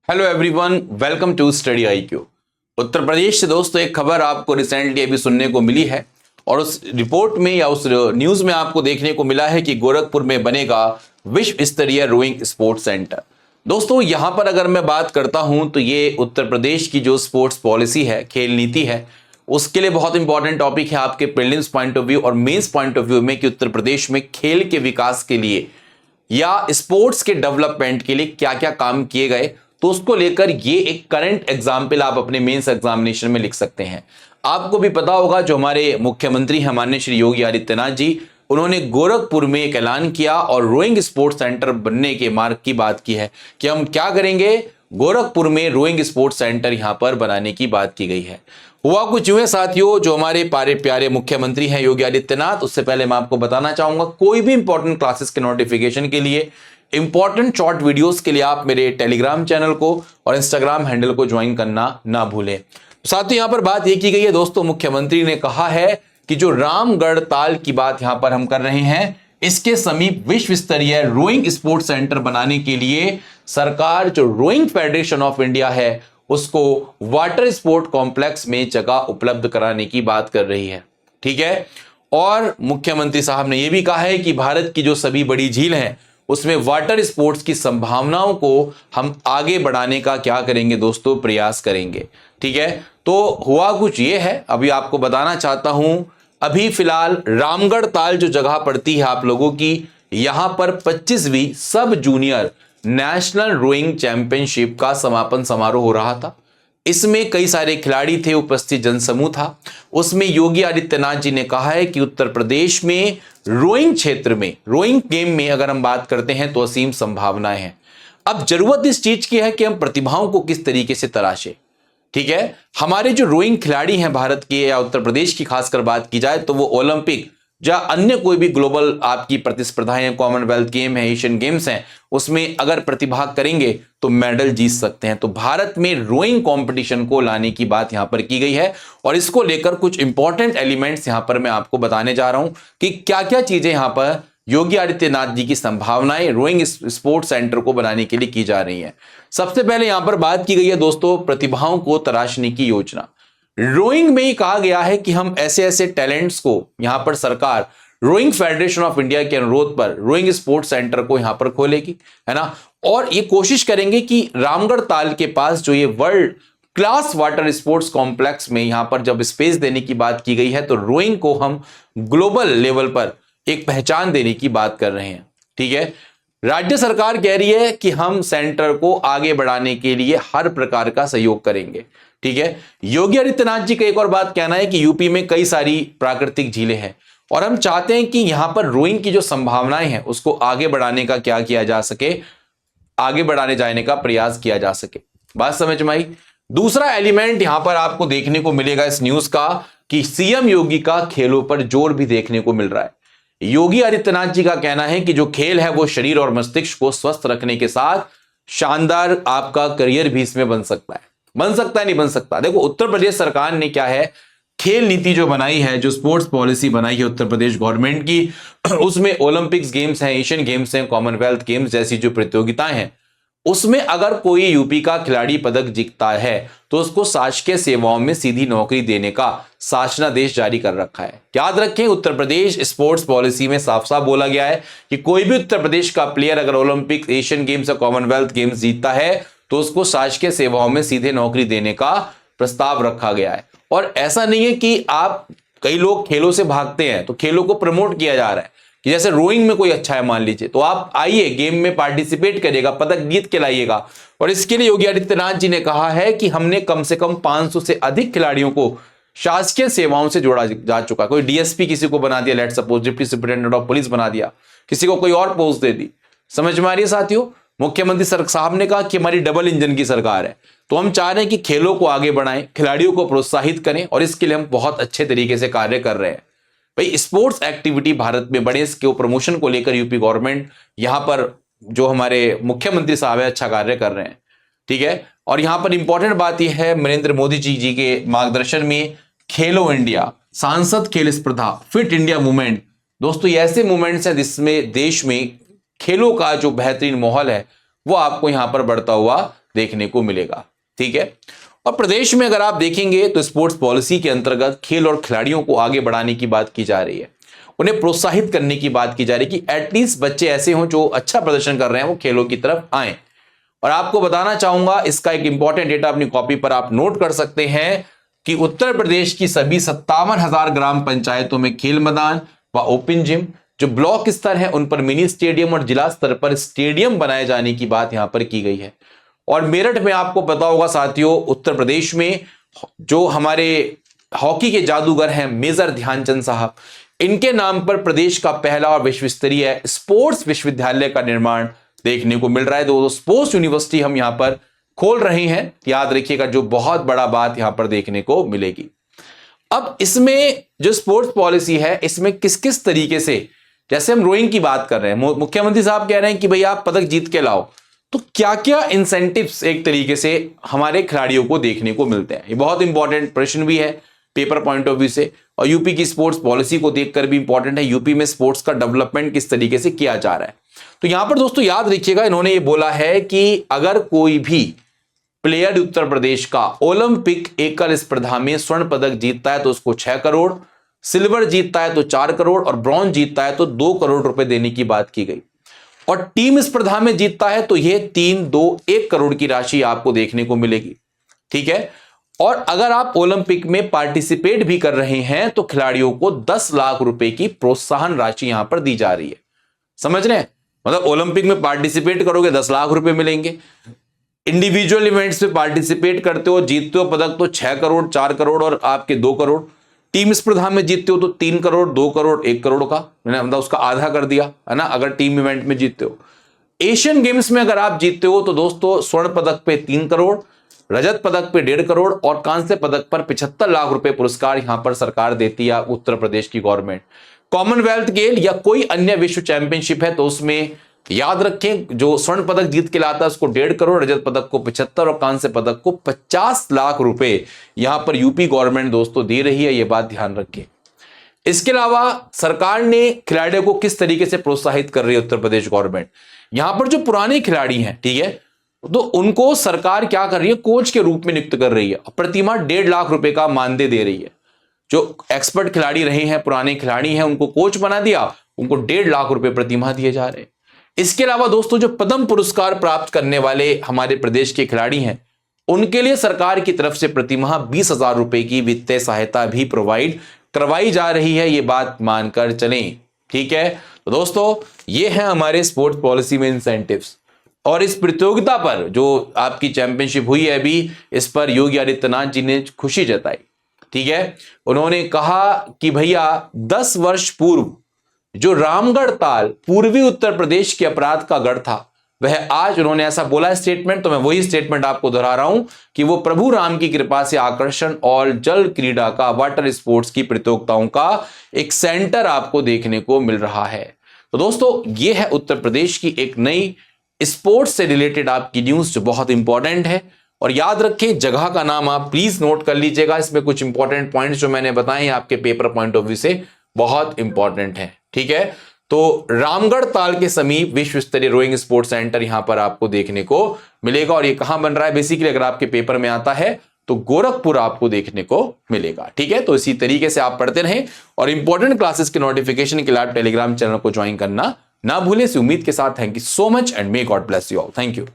Hello everyone, welcome to study IQ. Uttar Pradesh से दोस्तों एक खबर आपको रिसेंटली अभी सुनने को मिली है और उस रिपोर्ट में या उस न्यूज में आपको देखने को मिला है कि गोरखपुर में बनेगा विश्व स्तरीय रोइंग स्पोर्ट्स सेंटर। दोस्तों यहां पर अगर मैं बात करता हूं तो ये उत्तर प्रदेश की जो स्पोर्ट्स पॉलिसी है, खेल नीति है, उसके लिए बहुत इंपॉर्टेंट टॉपिक है आपके प्रीलिम्स पॉइंट ऑफ व्यू और मेंस पॉइंट ऑफ व्यू में कि उत्तर प्रदेश में खेल के विकास के लिए या स्पोर्ट्स के डेवलपमेंट के लिए क्या क्या काम किए गए, तो उसको लेकर ये एक करंट एग्जाम्पल आप अपने मेंस एग्जामिनेशन में लिख सकते हैं। आपको भी पता होगा जो हमारे मुख्यमंत्री हैं माननीय श्री योगी आदित्यनाथ जी, उन्होंने गोरखपुर में एक ऐलान किया और रोइंग स्पोर्ट्स सेंटर बनने के मार्ग की बात की है कि हम क्या करेंगे, गोरखपुर में रोइंग स्पोर्ट्स सेंटर यहां पर बनाने की बात की गई है। हुआ कुछ यूं है साथियों, जो हमारे प्यारे मुख्यमंत्री हैं योगी आदित्यनाथ, उससे पहले मैं आपको बताना चाहूंगा कोई भी इंपॉर्टेंट क्लासेस के नोटिफिकेशन के लिए, इंपॉर्टेंट शॉर्ट वीडियोस के लिए आप मेरे टेलीग्राम चैनल को और इंस्टाग्राम हैंडल को ज्वाइन करना ना भूलें। साथ ही यहां पर बात यह की गई है दोस्तों, मुख्यमंत्री ने कहा है कि जो रामगढ़ ताल की बात यहां पर हम कर रहे हैं, इसके समीप विश्व स्तरीय रोइंग स्पोर्ट्स सेंटर बनाने के लिए सरकार जो रोइंग फेडरेशन ऑफ इंडिया है उसको वाटर स्पोर्ट कॉम्प्लेक्स में जगह उपलब्ध कराने की बात कर रही है। ठीक है, और मुख्यमंत्री साहब ने यह भी कहा है कि भारत की जो सभी बड़ी झील हैं उसमें वाटर स्पोर्ट्स की संभावनाओं को हम आगे बढ़ाने का क्या करेंगे दोस्तों, प्रयास करेंगे। ठीक है, तो हुआ कुछ ये है, अभी आपको बताना चाहता हूं, अभी फिलहाल रामगढ़ ताल जो जगह पड़ती है आप लोगों की, यहां पर 25वीं सब जूनियर नेशनल रोइंग चैंपियनशिप का समापन समारोह हो रहा था। इसमें कई सारे खिलाड़ी थे, उपस्थित जनसमूह था। उसमें योगी आदित्यनाथ जी ने कहा है कि उत्तर प्रदेश में रोइंग क्षेत्र में, रोइंग गेम में अगर हम बात करते हैं तो असीम संभावनाएं हैं। अब जरूरत इस चीज की है कि हम प्रतिभाओं को किस तरीके से तराशें। ठीक है, हमारे जो रोइंग खिलाड़ी हैं भारत के या उत्तर प्रदेश की खासकर बात की जाए तो वो ओलंपिक या अन्य कोई भी ग्लोबल आपकी प्रतिस्पर्धाएं, कॉमनवेल्थ गेम है, एशियन गेम्स हैं, उसमें अगर प्रतिभाग करेंगे तो मेडल जीत सकते हैं। तो भारत में रोइंग कंपटीशन को लाने की बात यहां पर की गई है और इसको लेकर कुछ इंपॉर्टेंट एलिमेंट्स यहां पर मैं आपको बताने जा रहा हूं कि क्या क्या चीजें यहां पर योगी आदित्यनाथ जी की संभावनाएं रोइंग स्पोर्ट्स सेंटर को बनाने के लिए की जा रही हैं। सबसे पहले यहां पर बात की गई है दोस्तों प्रतिभाओं को तराशने की योजना। रोइंग में ही कहा गया है कि हम ऐसे ऐसे टैलेंट्स को यहां पर सरकार रोइंग फेडरेशन ऑफ इंडिया के अनुरोध पर रोइंग स्पोर्ट्स सेंटर को यहां पर खोलेगी, है ना, और ये कोशिश करेंगे कि रामगढ़ ताल के पास जो ये world class water sports complex में यहां पर जब स्पेस देने की बात की गई है तो रोइंग को हम ग्लोबल लेवल पर एक पहचान देने की बात कर रहे हैं। ठीक है, राज्य सरकार कह रही है कि हम सेंटर को आगे बढ़ाने के लिए हर प्रकार का सहयोग करेंगे। ठीक है, योगी आदित्यनाथ जी का एक और बात कहना है कि यूपी में कई सारी प्राकृतिक झीलें हैं और हम चाहते हैं कि यहां पर रोइंग की जो संभावनाएं हैं उसको आगे बढ़ाने का क्या किया जा सके, आगे बढ़ाने जाने का प्रयास किया जा सके। बात समझ में आई। दूसरा एलिमेंट यहां पर आपको देखने को मिलेगा इस न्यूज का कि सीएम योगी का खेलों पर जोर भी देखने को मिल रहा है। योगी आदित्यनाथ जी का कहना है कि जो खेल है वो शरीर और मस्तिष्क को स्वस्थ रखने के साथ शानदार आपका करियर भी इसमें बन सकता है। बन सकता है, नहीं बन सकता। देखो उत्तर प्रदेश सरकार ने क्या है, खेल नीति जो बनाई है, जो स्पोर्ट्स पॉलिसी बनाई है उत्तर प्रदेश गवर्नमेंट की, उसमें ओलंपिक्स गेम्स हैं, एशियन गेम्स हैं, कॉमनवेल्थ गेम्स जैसी जो प्रतियोगिताएं हैं, उसमें अगर कोई यूपी का खिलाड़ी पदक जीतता है तो उसको शासकीय सेवाओं में सीधी नौकरी देने का शासनादेश जारी कर रखा है। याद रखें, उत्तर प्रदेश स्पोर्ट्स पॉलिसी में साफ साफ बोला गया है कि कोई भी उत्तर प्रदेश का प्लेयर अगर ओलंपिक, एशियन गेम्स या कॉमनवेल्थ गेम्स जीतता है तो उसको शासकीय सेवाओं में सीधे नौकरी देने का प्रस्ताव रखा गया है। और ऐसा नहीं है कि आप, कई लोग खेलों से भागते हैं तो खेलों को प्रमोट किया जा रहा है कि जैसे रोइंग में कोई अच्छा है मान लीजिए तो आप आइए गेम में पार्टिसिपेट करिएगा, पदक जीत के लाइएगा। और इसके लिए योगी आदित्यनाथ जी ने कहा है कि हमने कम से कम 500 से अधिक खिलाड़ियों को शासकीय सेवाओं से जोड़ा जा चुका। कोई डीएसपी किसी को बना दिया, let suppose deputy superintendent of police बना दिया, किसी को कोई और पोस्ट दे दी। समझ में आ रही है साथियों। मुख्यमंत्री साहब ने कहा कि हमारी डबल इंजन की सरकार है, तो हम चाह रहे हैं कि खेलों को आगे बढ़ाएं, खिलाड़ियों को प्रोत्साहित करें और इसके लिए हम बहुत अच्छे तरीके से कार्य कर रहे हैं। भाई स्पोर्ट्स एक्टिविटी भारत में बढ़े, इसके प्रमोशन को लेकर यूपी गवर्नमेंट यहां पर जो हमारे मुख्यमंत्री साहब है अच्छा कार्य कर रहे हैं। ठीक है, और यहां पर इंपॉर्टेंट बात यह है, नरेंद्र मोदी जी के मार्गदर्शन में खेलो इंडिया, सांसद खेल स्पर्धा, फिट इंडिया मूवमेंट, दोस्तों ये ऐसे मूवमेंट्स हैं जिसमें देश में खेलों का जो बेहतरीन माहौल है वो आपको यहां पर बढ़ता हुआ देखने को मिलेगा। ठीक है, और प्रदेश में अगर आप देखेंगे तो स्पोर्ट्स पॉलिसी के अंतर्गत खेल और खिलाड़ियों को आगे बढ़ाने की बात की जा रही है, उन्हें प्रोत्साहित करने की बात की जा रही है कि एटलीस्ट बच्चे ऐसे हों जो अच्छा प्रदर्शन कर रहे हैं वो खेलों की तरफ आए। और आपको बताना चाहूंगा, इसका एक इंपॉर्टेंट डेटा अपनी कॉपी पर आप नोट कर सकते हैं कि उत्तर प्रदेश की सभी 57,000 ग्राम पंचायतों में खेल मैदान व ओपन जिम, जो ब्लॉक स्तर है उन पर मिनी स्टेडियम और जिला स्तर पर स्टेडियम बनाए जाने की बात यहां पर की गई है। और मेरठ में आपको पता होगा साथियों, उत्तर प्रदेश में जो हमारे हॉकी के जादूगर हैं मेजर ध्यानचंद साहब, इनके नाम पर प्रदेश का पहला और विश्व स्तरीय स्पोर्ट्स विश्वविद्यालय का निर्माण देखने को मिल रहा है। तो स्पोर्ट्स यूनिवर्सिटी हम यहां पर खोल रहे हैं, याद रखिएगा, जो बहुत बड़ा बात यहां पर देखने को मिलेगी। अब इसमें जो स्पोर्ट्स पॉलिसी है इसमें किस किस तरीके से, जैसे हम रोइंग की बात कर रहे हैं, मुख्यमंत्री साहब कह रहे हैं कि भाई आप पदक जीत के लाओ, तो क्या क्या इंसेंटिव्स एक तरीके से हमारे खिलाड़ियों को देखने को मिलते हैं। ये बहुत इंपॉर्टेंट प्रश्न भी है पेपर पॉइंट ऑफ व्यू से, और यूपी की स्पोर्ट्स पॉलिसी को देखकर भी इंपॉर्टेंट है यूपी में स्पोर्ट्स का डेवलपमेंट किस तरीके से किया जा रहा है। तो यहां पर दोस्तों याद रखिएगा, इन्होंने ये बोला है कि अगर कोई भी प्लेयर उत्तर प्रदेश का ओलंपिक एकल स्पर्धा में स्वर्ण पदक जीतता है तो उसको 6 करोड़, सिल्वर जीतता है तो 4 करोड़ और ब्रॉन्ज जीतता है तो 2 करोड़ रुपए देने की बात की गई। और टीम स्पर्धा में जीतता है तो यह 1 करोड़ की राशि आपको देखने को मिलेगी। ठीक है, और अगर आप ओलंपिक में पार्टिसिपेट भी कर रहे हैं तो खिलाड़ियों को 10 लाख रुपए की प्रोत्साहन राशि यहां पर दी जा रही है। समझ रहे हैं, मतलब ओलंपिक में पार्टिसिपेट करोगे 10 लाख रुपए मिलेंगे, इंडिविजुअल इवेंट्स में पार्टिसिपेट करते हो, जीतते हो पदक तो 6 करोड़, 4 करोड़ और आपके 2 करोड़, टीम स्पर्धा में जीतते हो तो 3 करोड़, 2 करोड़, 1 करोड़ का, मैंने मतलब उसका आधा कर दिया है ना, अगर टीम इवेंट में जीतते हो। एशियन गेम्स में अगर आप जीतते हो तो दोस्तों स्वर्ण पदक पे 3 करोड़, रजत पदक पे 1.5 करोड़ और कांस्य पदक पर 75 लाख रुपए पुरस्कार यहां पर सरकार देती है, उत्तर प्रदेश की गवर्नमेंट। कॉमनवेल्थ गेम या कोई अन्य विश्व चैंपियनशिप है तो उसमें याद रखें, जो स्वर्ण पदक जीत के लाता है उसको 1.5 करोड़, रजत पदक को 75 और कांस्य पदक को 50 लाख रुपए यहां पर यूपी गवर्नमेंट दोस्तों दे रही है, यह बात ध्यान रखें। इसके अलावा सरकार ने खिलाड़ियों को किस तरीके से प्रोत्साहित कर रही है उत्तर प्रदेश गवर्नमेंट, यहां पर जो पुराने खिलाड़ी हैं, ठीक है, तो उनको सरकार क्या कर रही है, कोच के रूप में नियुक्त कर रही है, प्रतिमाह 1.5 लाख रुपए का मानदेय दे रही है। जो एक्सपर्ट खिलाड़ी रहे हैं, पुराने खिलाड़ी हैं, उनको कोच बना दिया, उनको 1.5 लाख रुपए प्रतिमाह दिए जा रहे हैं। इसके अलावा दोस्तों जो पद्म पुरस्कार प्राप्त करने वाले हमारे प्रदेश के खिलाड़ी हैं, उनके लिए सरकार की तरफ से प्रतिमाह 20,000 रुपए की वित्तीय सहायता भी प्रोवाइड करवाई जा रही है, ये बात मानकर चलें। ठीक है, तो दोस्तों ये है हमारे स्पोर्ट्स पॉलिसी में इंसेंटिव्स। और इस प्रतियोगिता पर जो आपकी चैंपियनशिप हुई है अभी, इस पर योगी आदित्यनाथ जी ने खुशी जताई। ठीक है, उन्होंने कहा कि भैया 10 वर्ष पूर्व जो रामगढ़ ताल पूर्वी उत्तर प्रदेश के अपराध का गढ़ था, वह आज, उन्होंने ऐसा बोला है स्टेटमेंट, तो मैं वही स्टेटमेंट आपको दोहरा रहा हूं कि वो प्रभु राम की कृपा से आकर्षण और जल क्रीड़ा का, वाटर स्पोर्ट्स की प्रतियोगिताओं का एक सेंटर आपको देखने को मिल रहा है। तो दोस्तों ये है उत्तर प्रदेश की एक नई स्पोर्ट्स से रिलेटेड आपकी न्यूज जो बहुत इंपॉर्टेंट है। और याद रखें, जगह का नाम आप प्लीज नोट कर लीजिएगा, इसमें कुछ इंपॉर्टेंट पॉइंट्स जो मैंने बताए आपके पेपर पॉइंट ऑफ व्यू से बहुत इंपॉर्टेंट है। ठीक है, तो रामगढ़ ताल के समीप विश्व स्तरीय रोइंग स्पोर्ट्स सेंटर यहां पर आपको देखने को मिलेगा। और ये कहां बन रहा है, बेसिकली अगर आपके पेपर में आता है तो गोरखपुर आपको देखने को मिलेगा। ठीक है, तो इसी तरीके से आप पढ़ते रहें और इंपॉर्टेंट क्लासेस के नोटिफिकेशन के लिए आप टेलीग्राम चैनल को ज्वाइन करना ना भूलें। इस उम्मीद के साथ thank you so much and may God bless you all. Thank you.